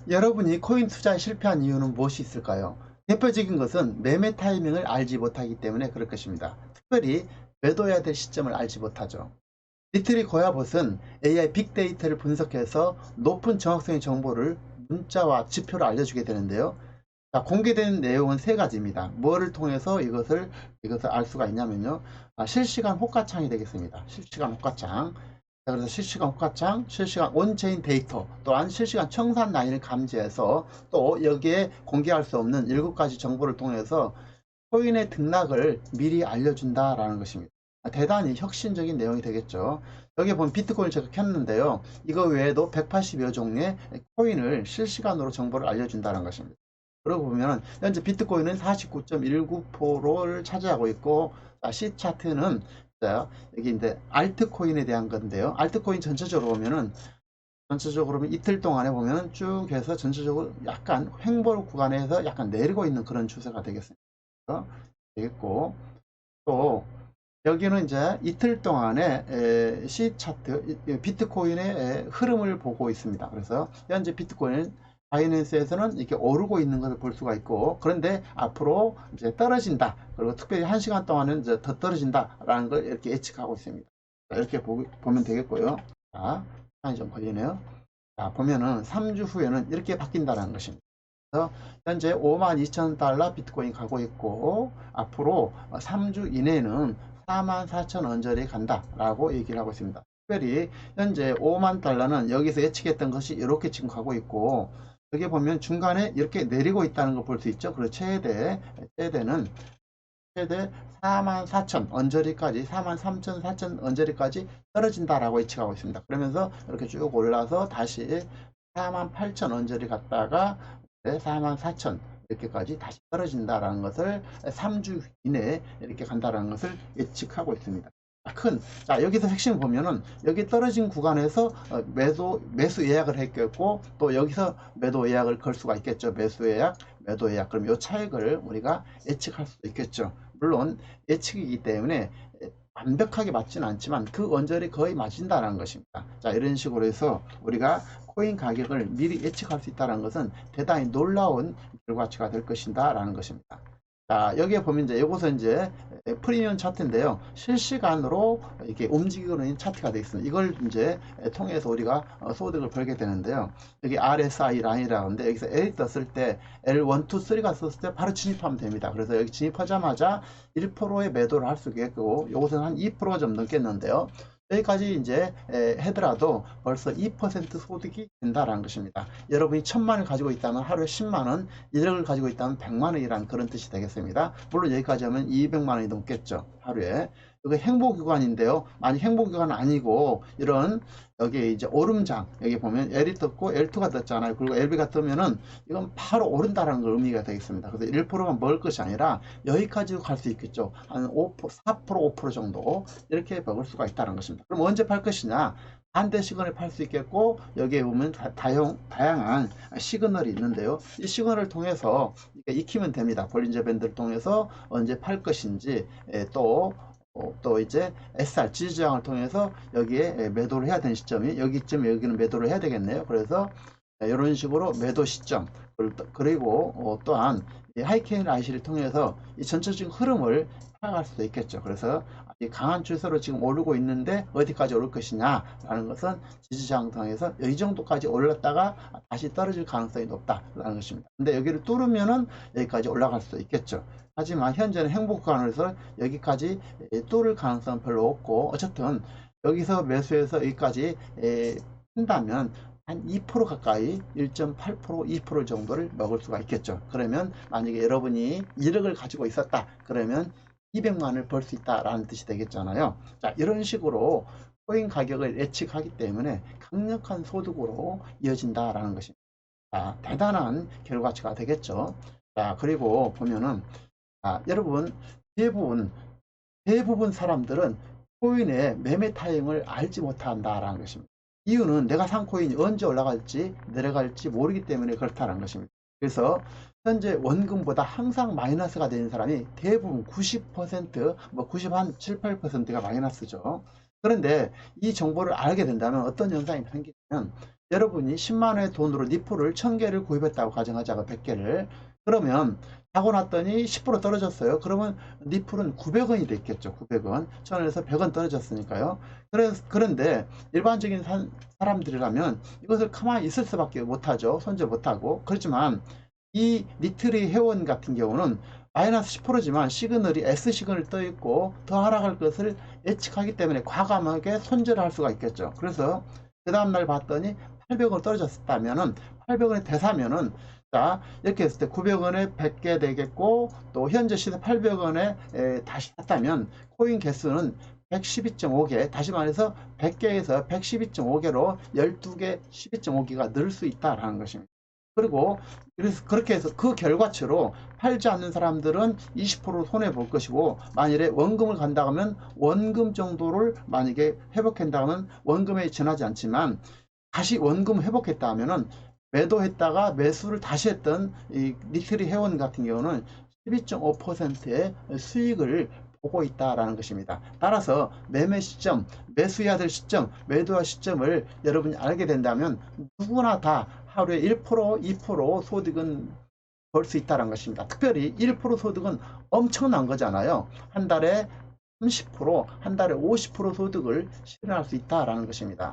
여러분이 코인 투자에 실패한 이유는 무엇이 있을까요? 대표적인 것은 매매 타이밍을 알지 못하기 때문에 그럴 것입니다. 특별히 매도해야 될 시점을 알지 못하죠. 디트리 고야봇은 AI 빅데이터를 분석해서 높은 정확성의 정보를 문자와 지표로 알려주게 되는데요. 자, 공개된 내용은 세 가지입니다. 뭐를 통해서 이것을 알 수가 있냐면요. 실시간 호가창이 되겠습니다. 실시간 호가창. 자, 그래서 실시간 호가창, 실시간 온체인 데이터, 또한 실시간 청산 라인을 감지해서 또 여기에 공개할 수 없는 7가지 정보를 통해서 코인의 등락을 미리 알려준다라는 것입니다. 대단히 혁신적인 내용이 되겠죠. 여기 보면 비트코인 제가 켰는데요. 이거 외에도 180여 종의 코인을 실시간으로 정보를 알려준다는 것입니다. 그러고 보면 현재 비트코인은 49.19%를 차지하고 있고, C 차트는 여기 이제 알트코인에 대한 건데요. 알트코인 전체적으로 보면은 이틀 동안에 보면은 쭉 해서 전체적으로 약간 횡보 구간에서 약간 내리고 있는 그런 추세가 되겠습니다. 되겠고, 또 여기는 이제 이틀 동안의 C 차트 비트코인의 흐름을 보고 있습니다. 그래서 현재 비트코인 바이낸스에서는 이렇게 오르고 있는 것을 볼 수가 있고, 그런데 앞으로 이제 떨어진다. 그리고 특별히 1시간 동안은 이제 더 떨어진다라는 걸 이렇게 예측하고 있습니다. 이렇게 보면 되겠고요. 자, 시간이 좀 걸리네요. 자, 보면은 3주 후에는 이렇게 바뀐다는 것입니다. 그래서 현재 52,000달러 비트코인 가고 있고, 앞으로 3주 이내에는 44,000 언저리 간다라고 얘기를 하고 있습니다. 특별히 현재 5만 달러는 여기서 예측했던 것이 이렇게 지금 가고 있고, 여기 보면 중간에 이렇게 내리고 있다는 걸 볼 수 있죠. 그리고 최대는 최대 44,000 언저리까지, 43,000, 4,000 언저리까지 떨어진다라고 예측하고 있습니다. 그러면서 이렇게 쭉 올라서 다시 48,000 언저리 갔다가 44,000 이렇게까지 다시 떨어진다라는 것을 3주 이내에 이렇게 간다라는 것을 예측하고 있습니다. 자, 여기서 핵심 보면은 여기 떨어진 구간에서 매수 예약을 했겠고, 또 여기서 매도 예약을 걸 수가 있겠죠. 매수 예약, 매도 예약. 그럼 이 차익을 우리가 예측할 수도 있겠죠. 물론 예측이기 때문에 완벽하게 맞지는 않지만 그 언저리 거의 맞은다는 것입니다. 자, 이런 식으로 해서 우리가 코인 가격을 미리 예측할 수 있다는 것은 대단히 놀라운 결과치가 될 것이다 라는 것입니다. 자, 여기에 보면 이제 이것은 이제 프리미엄 차트인데요. 실시간으로 이렇게 움직이고 있는 차트가 되어 있습니다. 이걸 이제 통해서 우리가 소득을 벌게 되는데요. 여기 RSI 라인이라고 하는데, 여기서 L 떴을 때 L1, 2, 3가 썼을 때 바로 진입하면 됩니다. 그래서 여기 진입하자마자 1%의 매도를 할 수 있겠고, 이것은 한 2%가 좀 넘겠는데요. 여기까지 이제 해더라도 벌써 2% 소득이 된다라는 것입니다. 여러분이 1,000만원을 가지고 있다면 하루에 10만원, 1억을 가지고 있다면 100만원이라는 그런 뜻이 되겠습니다. 물론 여기까지 하면 200만원이 넘겠죠, 하루에. 이거 행보기관인데요. 만약 행보기관은 아니고 이런 여기 이제 오름장, 여기 보면 L이 떴고 L2가 떴잖아요. 그리고 LB가 뜨면은 이건 바로 오른다라는 걸 의미가 되겠습니다. 그래서 1%만 먹을 것이 아니라 여기까지 갈 수 있겠죠. 한 5%, 4%, 5% 정도 이렇게 먹을 수가 있다는 것입니다. 그럼 언제 팔 것이냐? 반대 시그널 팔 수 있겠고, 여기에 보면 다양한 시그널이 있는데요. 이 시그널을 통해서 익히면 됩니다. 볼린저 밴드를 통해서 언제 팔 것인지, 또 이제 SR 지지저항을 통해서 여기에 매도를 해야 되는 시점이 여기쯤, 여기는 매도를 해야 되겠네요. 그래서 이런 식으로 매도 시점, 그리고 또한 하이케인 IC를 통해서 이 전체적인 흐름을 파악할 수도 있겠죠. 그래서 강한 추세로 지금 오르고 있는데 어디까지 오를 것이냐 라는 것은 지지저항상에서 이 정도까지 올랐다가 다시 떨어질 가능성이 높다라는 것입니다. 근데 여기를 뚫으면은 여기까지 올라갈 수도 있겠죠. 하지만 현재는 행복 구간에서 여기까지 뚫을 가능성은 별로 없고, 어쨌든 여기서 매수해서 여기까지 한다면 한 2% 가까이, 1.8%, 2% 정도를 먹을 수가 있겠죠. 그러면 만약에 여러분이 1억을 가지고 있었다 그러면 200만원을 벌 수 있다라는 뜻이 되겠잖아요. 자, 이런 식으로 코인 가격을 예측하기 때문에 강력한 소득으로 이어진다라는 것입니다. 자, 대단한 결과치가 되겠죠. 자, 그리고 보면은 여러분, 대부분 사람들은 코인의 매매 타임을 알지 못한다라는 것입니다. 이유는 내가 산 코인이 언제 올라갈지 내려갈지 모르기 때문에 그렇다는 것입니다. 그래서 현재 원금보다 항상 마이너스가 되는 사람이 대부분 90%, 뭐 97, 8%가 마이너스죠. 그런데 이 정보를 알게 된다면 어떤 현상이 생기냐면, 여러분이 10만 원의 돈으로 니플을 1000개를 구입했다고 가정하자고 100개를. 그러면 사고 났더니 10% 떨어졌어요. 그러면 니플은 900원이 됐겠죠. 900원. 1000원에서 100원 떨어졌으니까요. 그런데 일반적인 사람들이라면 이것을 가만히 있을 수밖에 못하죠. 손절 못하고. 그렇지만 이 니트리 회원 같은 경우는 마이너스 10%지만 시그널이 S 시그널이 떠 있고 더 하락할 것을 예측하기 때문에 과감하게 손절을 할 수가 있겠죠. 그래서 그 다음날 봤더니 800원 떨어졌다면은 800원에 대사면은 자 이렇게 했을 때 900원에 100개 되겠고 또 현재 시세 800원에 다시 샀다면 코인 개수는 112.5개, 다시 말해서 100개에서 112.5개로 12개 12.5개가 늘 수 있다라는 것입니다. 그리고 그래서 그렇게 해서 그 결과치로 팔지 않는 사람들은 20% 손해 볼 것이고, 만일에 원금을 간다 하면 원금 정도를 만약에 회복한다 하면 원금에 지나지 않지만, 다시 원금 회복했다 하면은 매도했다가 매수를 다시 했던 이 리트리 회원 같은 경우는 12.5%의 수익을 보고 있다라는 것입니다. 따라서 매매 시점, 매수해야 될 시점, 매도할 시점을 여러분이 알게 된다면 누구나 다 하루에 1%, 2% 소득은 벌 수 있다는 것입니다. 특별히 1% 소득은 엄청난 거잖아요. 한 달에 30%, 한 달에 50% 소득을 실현할 수 있다라는 것입니다.